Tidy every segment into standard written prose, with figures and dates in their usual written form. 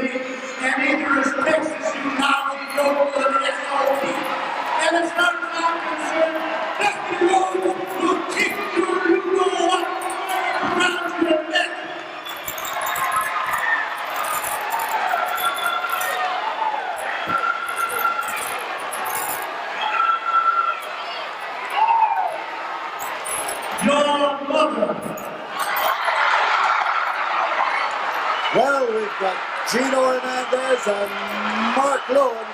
League, and either is Texas United Local and SOT. And as far as I'm concerned, Dusty Rhodes will kick your Lugo up around your neck. Your mother. Well, we've got Gino Hernandez and Mark Lewin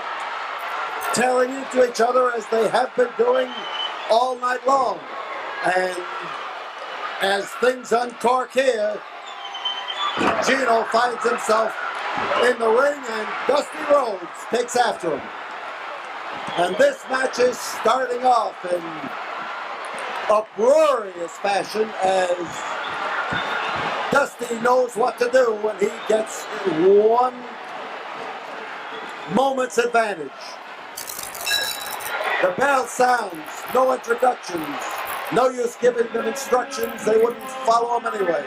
tearing into each other as they have been doing all night long. And as things uncork here, Gino finds himself in the ring and Dusty Rhodes takes after him. And this match is starting off in uproarious fashion as Dusty knows what to do when he gets one moment's advantage. The bell sounds, no introductions, no use giving them instructions, they wouldn't follow them anyway.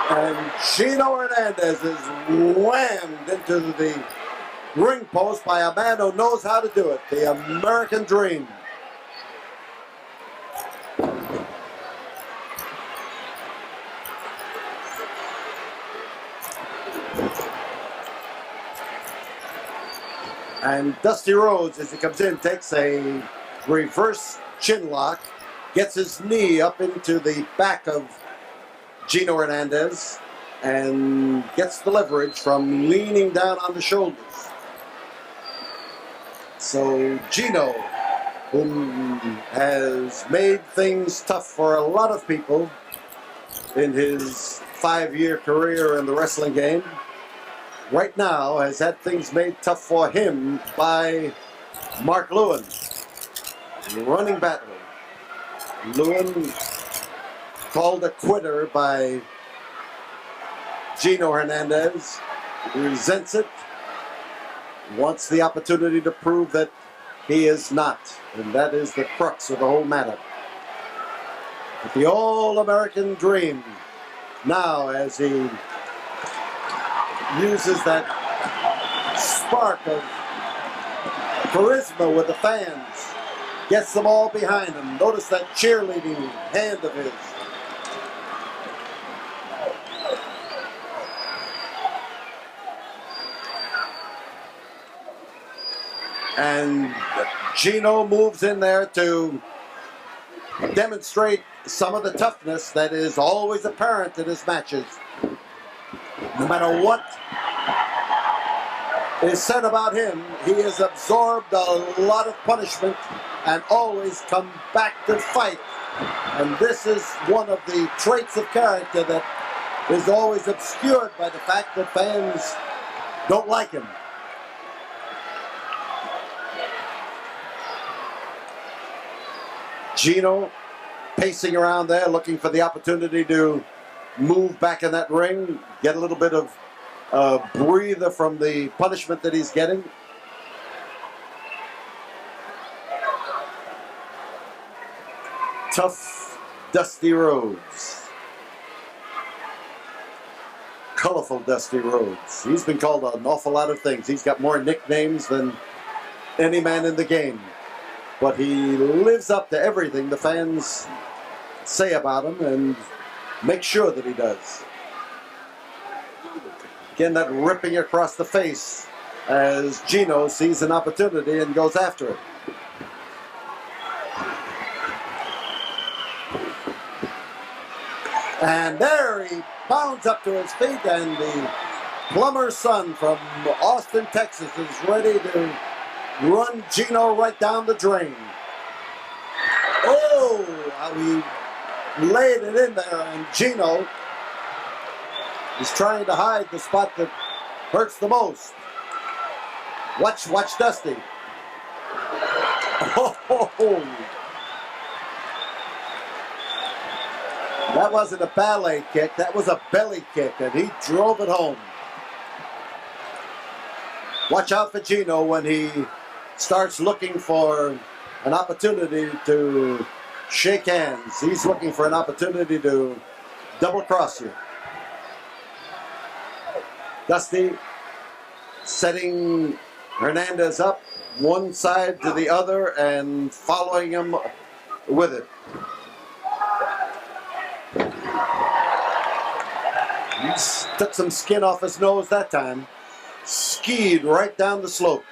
And Gino Hernandez is whammed into the ring post by a man who knows how to do it, the American Dream. And Dusty Rhodes, as he comes in, takes a reverse chin lock, gets his knee up into the back of Gino Hernandez, and gets the leverage from leaning down on the shoulders. So Gino, who has made things tough for a lot of people in his 5-year career in the wrestling game, right now has had things made tough for him by Mark Lewin. Running battle. Lewin called a quitter by Gino Hernandez, resents it, wants the opportunity to prove that he is not, and that is the crux of the whole matter. But the all-American Dream, now as he uses that spark of charisma with the fans, gets them all behind him. Notice that cheerleading hand of his. And Gino moves in there to demonstrate some of the toughness that is always apparent in his matches. No matter what is said about him, he has absorbed a lot of punishment and always come back to fight. And this is one of the traits of character that is always obscured by the fact that fans don't like him. Gino pacing around there, looking for the opportunity to move back in that ring, get a little bit of breather from the punishment that he's getting. Tough, Dusty Rhodes. Colorful Dusty Rhodes. He's been called an awful lot of things. He's got more nicknames than any man in the game. But he lives up to everything the fans say about him and make sure that he does. Again, that ripping across the face as Gino sees an opportunity and goes after it. And there he bounds up to his feet, and the plumber's son from Austin, Texas is ready to run Gino right down the drain. Oh, how he laid it in there, and Gino is trying to hide the spot that hurts the most. Watch Dusty. Oh, that wasn't a ballet kick, that was a belly kick, and he drove it home. Watch out for Gino when he starts looking for an opportunity to shake hands. He's looking for an opportunity to double cross you. Dusty setting Hernandez up one side to the other and following him with it. He took some skin off his nose that time. Skied right down the slope.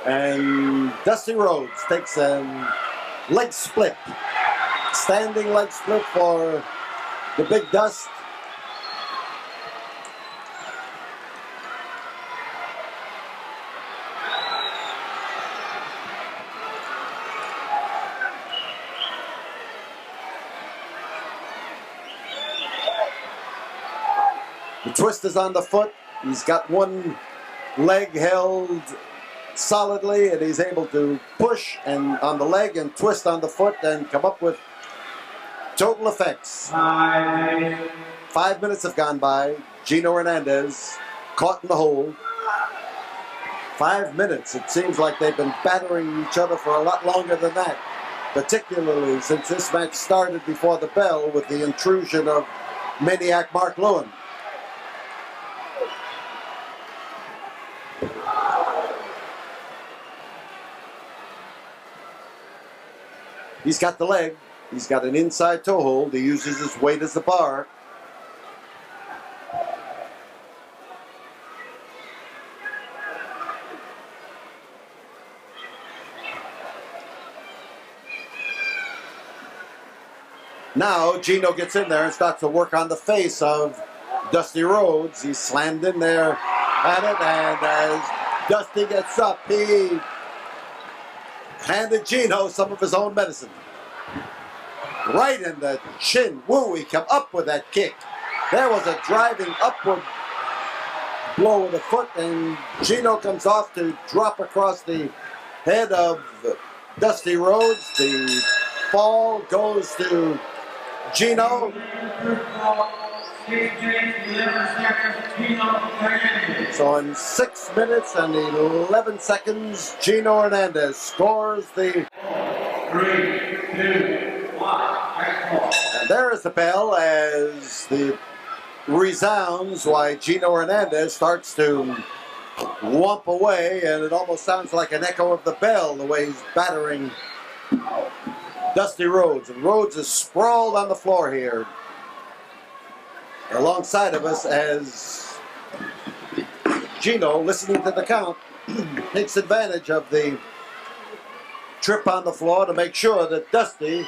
And Dusty Rhodes takes a leg split. Standing leg split for the Big Dust. The twist is on the foot. He's got one leg held solidly, and he's able to push and on the leg and twist on the foot and come up with total effects. 5 minutes have gone by. Gino Hernandez caught in the hold. 5 minutes. It seems like they've been battering each other for a lot longer than that, particularly since this match started before the bell with the intrusion of Maniac Mark Lewin. He's got the leg. He's got an inside toe hold. He uses his weight as the bar. Now Gino gets in there and starts to work on the face of Dusty Rhodes. He's slammed in there at it, and as Dusty gets up, he handed Gino some of his own medicine. Right in the chin. Woo, he come up with that kick. There was a driving upward blow with the foot, and Gino comes off to drop across the head of Dusty Rhodes. The fall goes to Gino. So in 6 minutes and 11 seconds, Gino Hernandez scores the 3, 2, 1. And there is the bell as the resounds while Gino Hernandez starts to whomp away, and it almost sounds like an echo of the bell the way he's battering Dusty Rhodes. And Rhodes is sprawled on the floor here alongside of us as Gino, listening to the count, takes advantage of the trip on the floor to make sure that Dusty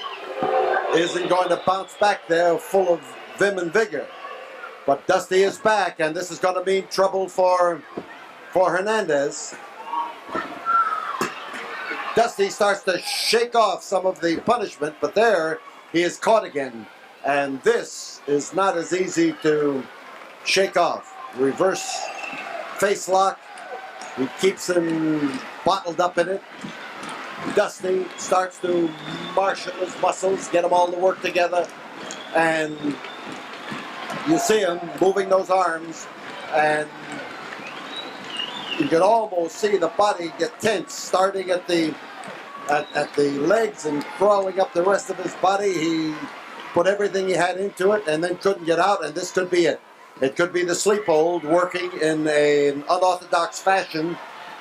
isn't going to bounce back there full of vim and vigor. But Dusty is back, and this is going to mean trouble for Hernandez. Dusty starts to shake off some of the punishment, but there he is caught again. And this is not as easy to shake off. Reverse face lock. He keeps him bottled up in it. Dusty starts to marshal his muscles, get them all to work together, and you see him moving those arms, and you can almost see the body get tense, starting at the legs and crawling up the rest of his body. He put everything he had into it and then couldn't get out, and this could be it. It could be the sleep hold working in an unorthodox fashion,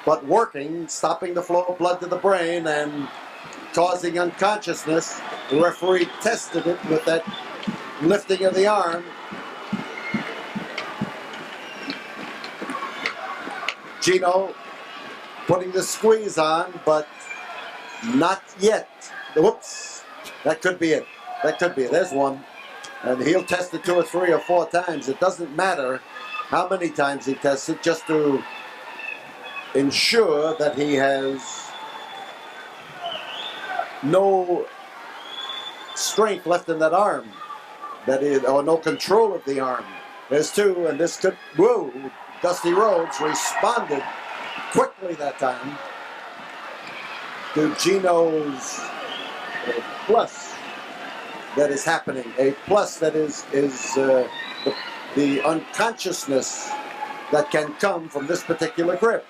but working, stopping the flow of blood to the brain and causing unconsciousness. The referee tested it with that lifting of the arm. Gino putting the squeeze on, but not yet. Whoops. That could be it. That could be it. There's one. And he'll test it 2 or 3 or 4 times. It doesn't matter how many times he tests it, just to ensure that he has no strength left in that arm, or no control of the arm. There's 2, and this could, whoa, Dusty Rhodes responded quickly that time to Gino's plus that is happening, a plus that is the unconsciousness that can come from this particular grip.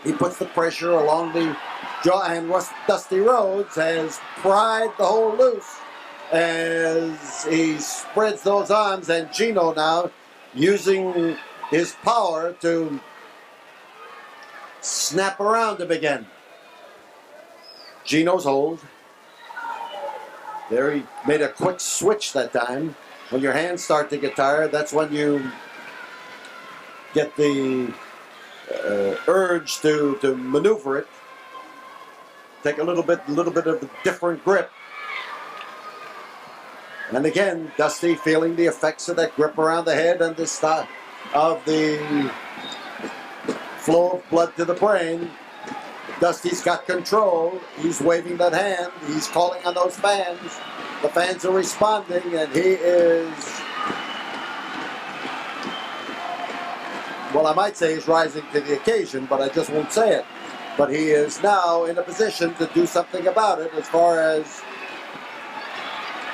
He puts the pressure along the Dusty Rhodes has pried the hole loose as he spreads those arms, and Gino now using his power to snap around him again. Gino's hold. There he made a quick switch that time. When your hands start to get tired, that's when you get the urge to maneuver it. Take a little bit of a different grip. And again, Dusty feeling the effects of that grip around the head and the start of the flow of blood to the brain. Dusty's got control. He's waving that hand. He's calling on those fans. The fans are responding, and he is, well, I might say he's rising to the occasion, but I just won't say it. But he is now in a position to do something about it as far as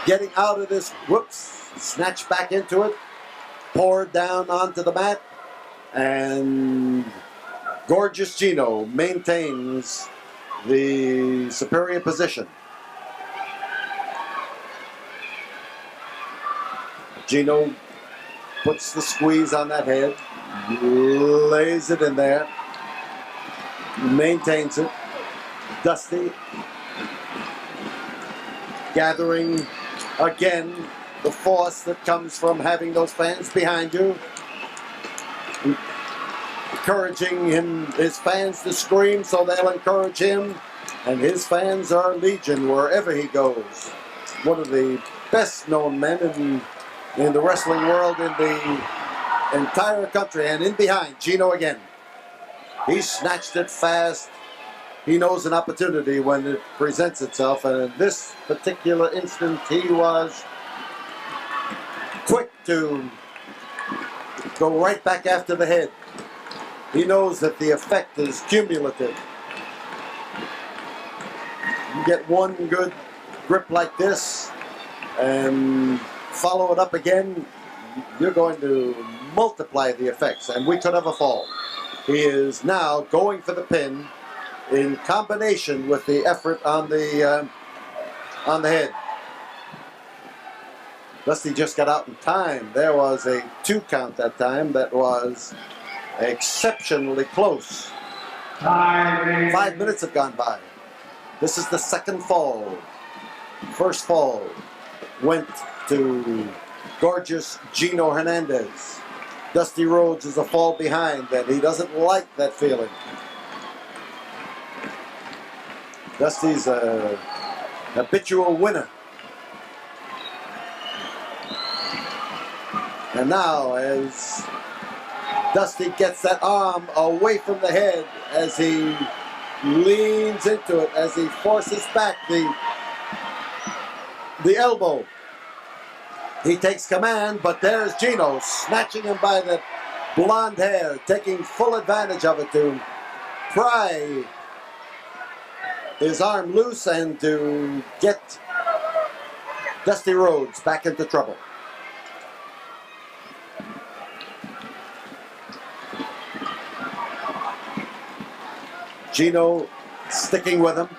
getting out of this, whoops, snatched back into it, poured down onto the mat, and Gorgeous Gino maintains the superior position. Gino puts the squeeze on that head, lays it in there, maintains it. Dusty gathering again the force that comes from having those fans behind you, encouraging his fans to scream so they'll encourage him, and his fans are legion wherever he goes. One of the best known men in the wrestling world, in the entire country. And in behind, Gino again. He snatched it fast. He knows an opportunity when it presents itself, and in this particular instant, he was quick to go right back after the head. He knows that the effect is cumulative. You get one good grip like this and follow it up again, you're going to multiply the effects, and we could have a fall. He is now going for the pin in combination with the effort on the head. Dusty just got out in time. There was a 2 count that time that was exceptionally close. 5 minutes have gone by. This is the second fall. First fall went to Gorgeous Gino Hernandez. Dusty Rhodes is a fall behind, and he doesn't like that feeling. Dusty's a habitual winner. And now, as Dusty gets that arm away from the head, as he leans into it, as he forces back the elbow, he takes command, but there's Gino snatching him by the blonde hair, taking full advantage of it to pry his arm loose and to get Dusty Rhodes back into trouble. Gino sticking with him,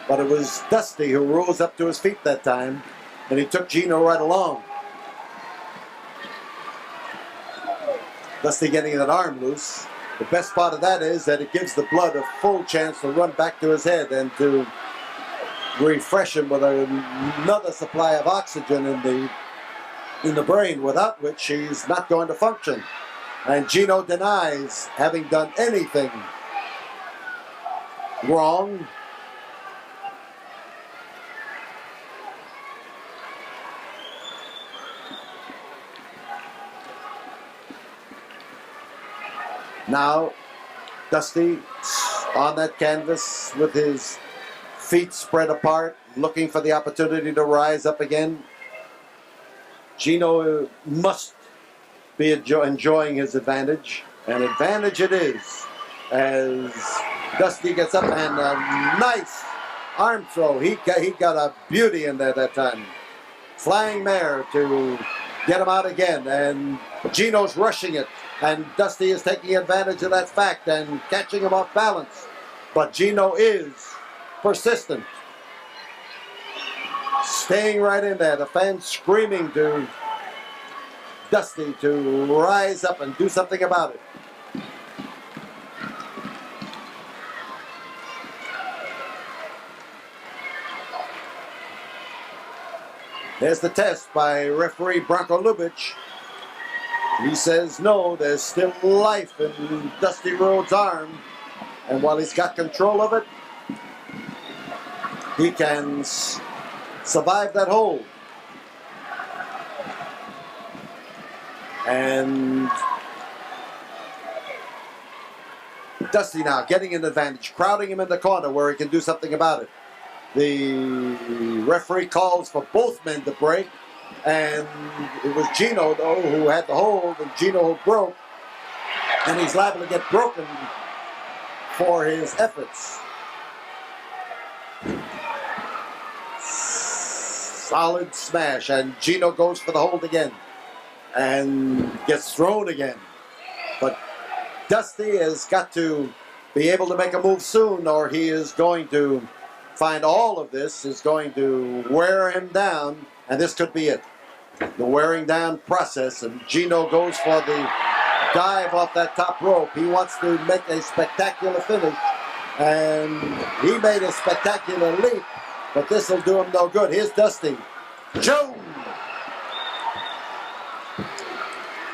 but it was Dusty who rose up to his feet that time, and he took Gino right along. Dusty getting that arm loose. The best part of that is that it gives the blood a full chance to run back to his head and to refresh him with another supply of oxygen in the brain, without which he's not going to function. And Gino denies having done anything wrong. Now, Dusty on that canvas with his feet spread apart, looking for the opportunity to rise up again. Gino must be enjoying his advantage, and advantage it is, as Dusty gets up and a nice arm throw. He got a beauty in there that time. Flying mare to get him out again, and Gino's rushing it, and Dusty is taking advantage of that fact and catching him off balance. But Gino is persistent. Staying right in there. The fans screaming to Dusty to rise up and do something about it. There's the test by referee Branko Lubich. He says no, there's still life in Dusty Rhodes' arm. And while he's got control of it, he can survive that hold. And Dusty now getting an advantage, crowding him in the corner where he can do something about it. The referee calls for both men to break, and it was Gino, though, who had the hold, and Gino who broke, and he's liable to get broken for his efforts. Solid smash, and Gino goes for the hold again and gets thrown again. But Dusty has got to be able to make a move soon, or he is going to find all of this is going to wear him down, and this could be it. The wearing down process, and Gino goes for the dive off that top rope. He wants to make a spectacular finish, and he made a spectacular leap, but this will do him no good. Here's Dusty. Joe!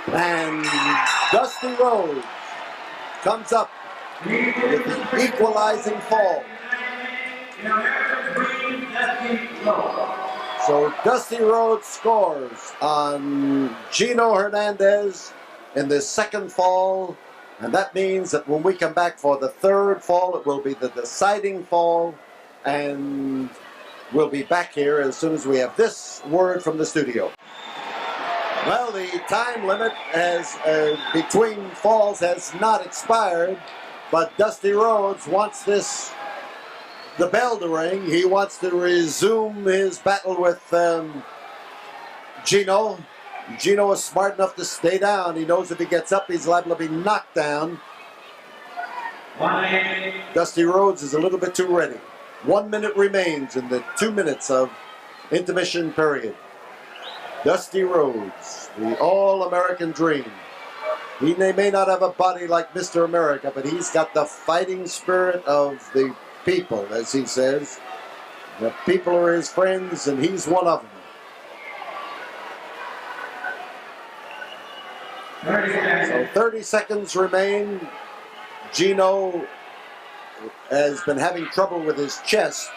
And Dusty Rhodes comes up with the equalizing fall. So Dusty Rhodes scores on Gino Hernandez in the second fall, and that means that when we come back for the third fall, it will be the deciding fall, and we'll be back here as soon as we have this word from the studio. Well, the time limit has between falls has not expired, but Dusty Rhodes wants the bell to ring. He wants to resume his battle with Gino. Gino is smart enough to stay down. He knows if he gets up, he's liable to be knocked down. Dusty Rhodes is a little bit too ready. 1 minute remains in the 2 minutes of intermission period. Dusty Rhodes, the all-American dream. He may not have a body like Mr. America, but he's got the fighting spirit of the people, as he says. The people are his friends, and he's one of them. 30 seconds remain. Gino has been having trouble with his chest.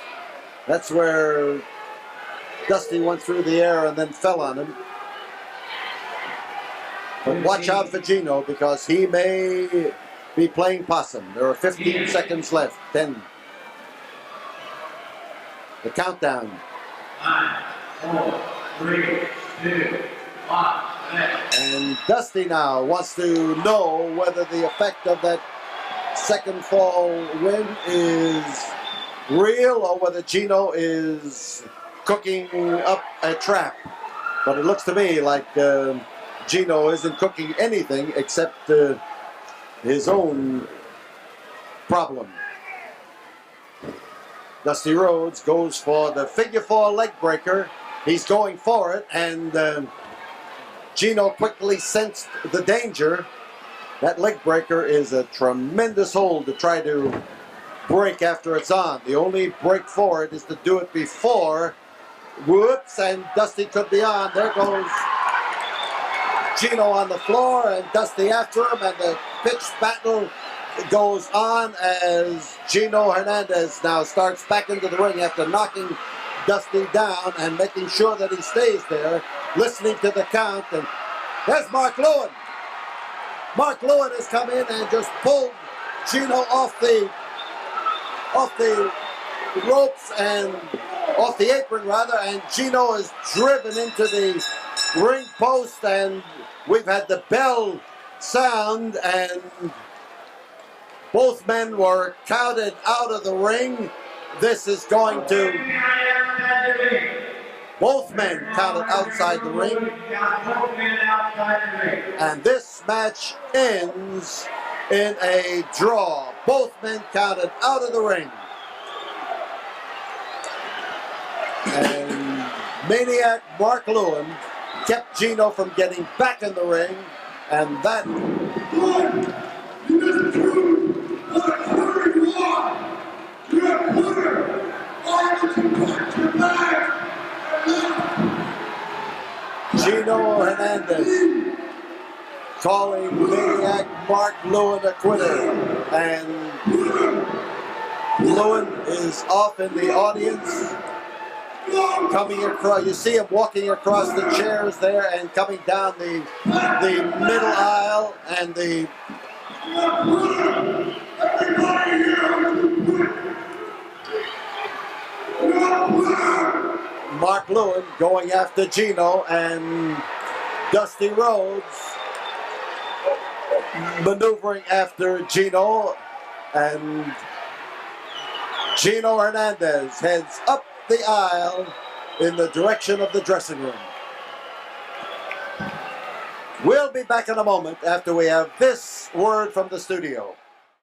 That's where Dusty went through the air and then fell on him. But watch out for Gino, because he may be playing possum. There are 15 seconds left. 10. The countdown. 9, 4, 3, 2, 1. And Dusty now wants to know whether the effect of that second fall win is real, or whether Gino is cooking up a trap. But it looks to me like Gino isn't cooking anything except his own problem. Dusty Rhodes goes for the figure four leg breaker. He's going for it, and Gino quickly sensed the danger. That leg breaker is a tremendous hold to try to break after it's on. The only break for it is to do it before. Whoops, and Dusty could be on. There goes Gino on the floor, and Dusty after him, and the pitched battle goes on as Gino Hernandez now starts back into the ring after knocking Dusty down and making sure that he stays there, listening to the count. And there's Mark Lewin. Mark Lewin has come in and just pulled Gino off the ropes and off the apron rather, and Gino is driven into the ring post, and we've had the bell sound, and both men were counted out of the ring. This is going to... Both men counted outside the ring. And this match ends in a draw. Both men counted out of the ring. And Maniac Mark Lewin kept Gino from getting back in the ring, and that You just proved what a quarter you are. You're a quarter. Why don't you pack your bags and leave? Gino Hernandez calling Maniac Mark Lewin a quitter, and Lewin is off in the audience, coming across. You see him walking across the chairs there and coming down the middle aisle, and the Mark Lewin going after Gino, and Dusty Rhodes maneuvering after Gino, and Gino Hernandez heads up the aisle in the direction of the dressing room. We'll be back in a moment after we have this word from the studio.